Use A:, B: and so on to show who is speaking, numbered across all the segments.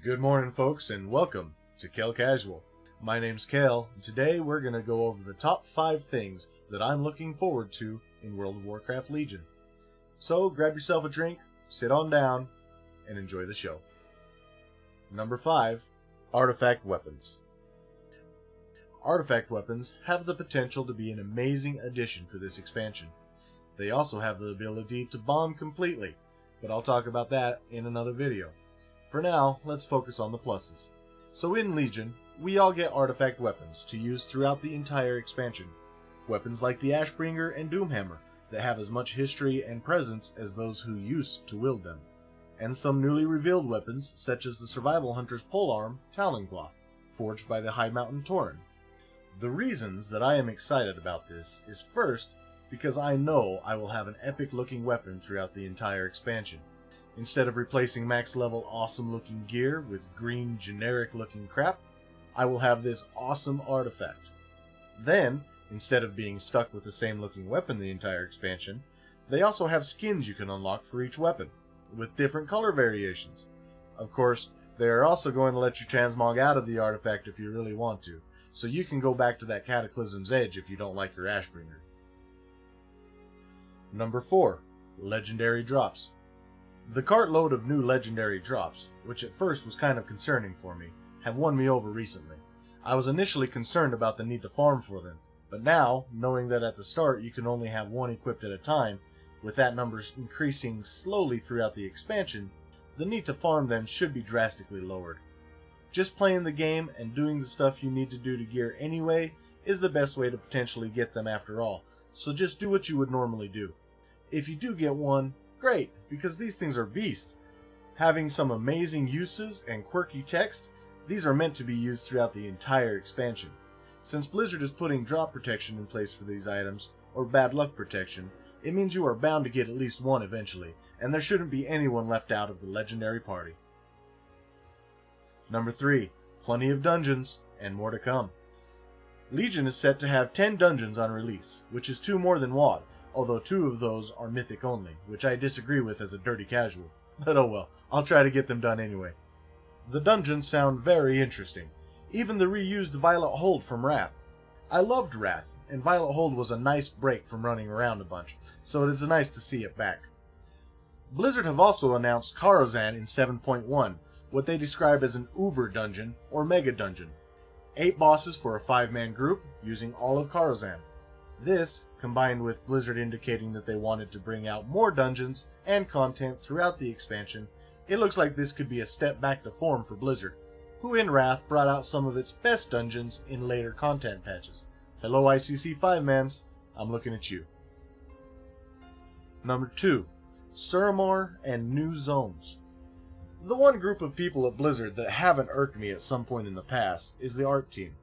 A: Good morning, folks, and welcome to KhailCasual. My name's Khail, and today we're going to go over the top 5 things that I'm looking forward to in World of Warcraft Legion. So grab yourself a drink, sit on down, and enjoy the show. Number 5. Artifact Weapons. Artifact weapons have the potential to be an amazing addition for this expansion. They also have the ability to bomb completely, but I'll talk about that in another video. For now, let's focus on the pluses. So in Legion, we all get artifact weapons to use throughout the entire expansion. Weapons like the Ashbringer and Doomhammer that have as much history and presence as those who used to wield them. And some newly revealed weapons such as the Survival Hunter's polearm, Talonclaw, forged by the High Mountain Tauren. The reasons that I am excited about this is first, because I know I will have an epic looking weapon throughout the entire expansion. Instead of replacing max level awesome looking gear with green generic looking crap, I will have this awesome artifact. Then, instead of being stuck with the same looking weapon the entire expansion, they also have skins you can unlock for each weapon, with different color variations. Of course, they are also going to let you transmog out of the artifact if you really want to, so you can go back to that Cataclysm's Edge if you don't like your Ashbringer. Number 4. Legendary Drops. The cartload of new legendary drops, which at first was kind of concerning for me, have won me over recently. I was initially concerned about the need to farm for them, but now, knowing that at the start you can only have one equipped at a time, with that number increasing slowly throughout the expansion, the need to farm them should be drastically lowered. Just playing the game and doing the stuff you need to do to gear anyway is the best way to potentially get them after all, so just do what you would normally do. If you do get one, great, because these things are beast. Having some amazing uses and quirky text, these are meant to be used throughout the entire expansion. Since Blizzard is putting drop protection in place for these items, or bad luck protection, it means you are bound to get at least one eventually, and there shouldn't be anyone left out of the legendary party. Number 3. Plenty of dungeons, and more to come. Legion is set to have 10 dungeons on release, which is 2 more than WoD, although 2 of those are mythic only, which I disagree with as a dirty casual. But oh well, I'll try to get them done anyway. The dungeons sound very interesting, even the reused Violet Hold from Wrath. I loved Wrath, and Violet Hold was a nice break from running around a bunch, so it is nice to see it back. Blizzard have also announced Karozan in 7.1, what they describe as an Uber dungeon or Mega dungeon. 8 bosses for a 5-man group using all of Karozan. This, combined with Blizzard indicating that they wanted to bring out more dungeons and content throughout the expansion, it looks like this could be a step back to form for Blizzard, who in Wrath brought out some of its best dungeons in later content patches. Hello ICC 5-mans, I'm looking at you. Number 2. Suramar and new zones. The one group of people at Blizzard that haven't irked me at some point in the past is the art team.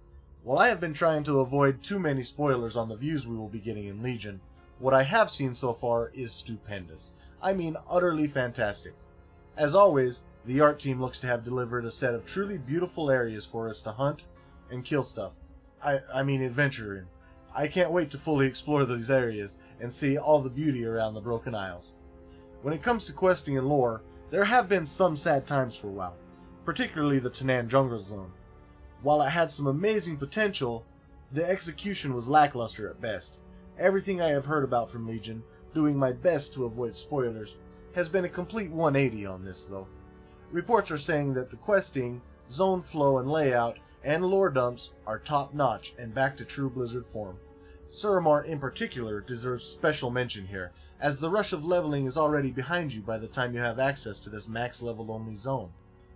A: While I have been trying to avoid too many spoilers on the views we will be getting in Legion, what I have seen so far is stupendous. I mean utterly fantastic. As always, the art team looks to have delivered a set of truly beautiful areas for us to hunt and kill stuff. I mean adventure in. I can't wait to fully explore these areas and see all the beauty around the Broken Isles. When it comes to questing and lore, there have been some sad times for WoW, particularly the Tanan Jungle Zone. While it had some amazing potential, the execution was lackluster at best. Everything I have heard about from Legion, doing my best to avoid spoilers, has been a complete 180 on this though. Reports are saying that the questing, zone flow and layout, and lore dumps are top notch and back to true Blizzard form. Suramar in particular deserves special mention here, as the rush of leveling is already behind you by the time you have access to this max level only zone.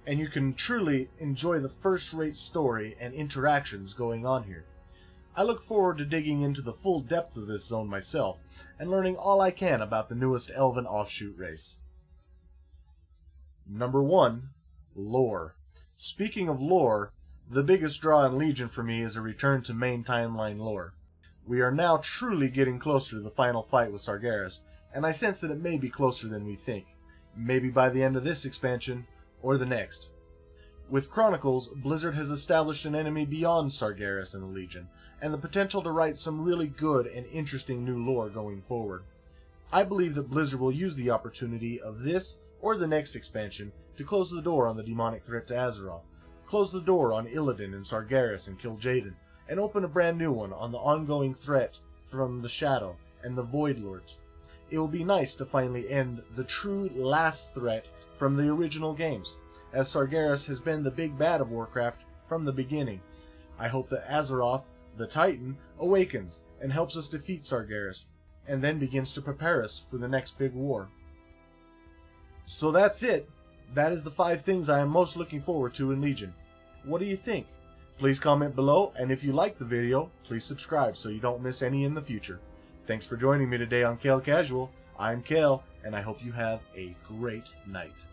A: And you can truly enjoy the first-rate story and interactions going on here. I look forward to digging into the full depth of this zone myself, and learning all I can about the newest Elven offshoot race. Number 1. Lore. Speaking of lore, the biggest draw in Legion for me is a return to main timeline lore. We are now truly getting closer to the final fight with Sargeras, and I sense that it may be closer than we think. Maybe by the end of this expansion, or the next. With Chronicles, Blizzard has established an enemy beyond Sargeras in the Legion, and the potential to write some really good and interesting new lore going forward. I believe that Blizzard will use the opportunity of this or the next expansion to close the door on the demonic threat to Azeroth, close the door on Illidan and Sargeras and Kil'jaeden, and open a brand new one on the ongoing threat from the Shadow and the Void Lords. It will be nice to finally end the true last threat from the original games, as Sargeras has been the big bad of Warcraft from the beginning. I hope that Azeroth, the Titan, awakens and helps us defeat Sargeras, and then begins to prepare us for the next big war. So that's it. That is the 5 things I am most looking forward to in Legion. What do you think? Please comment below, and if you liked the video, please subscribe so you don't miss any in the future. Thanks for joining me today on KhailCasual. I'm Khail, and I hope you have a great night.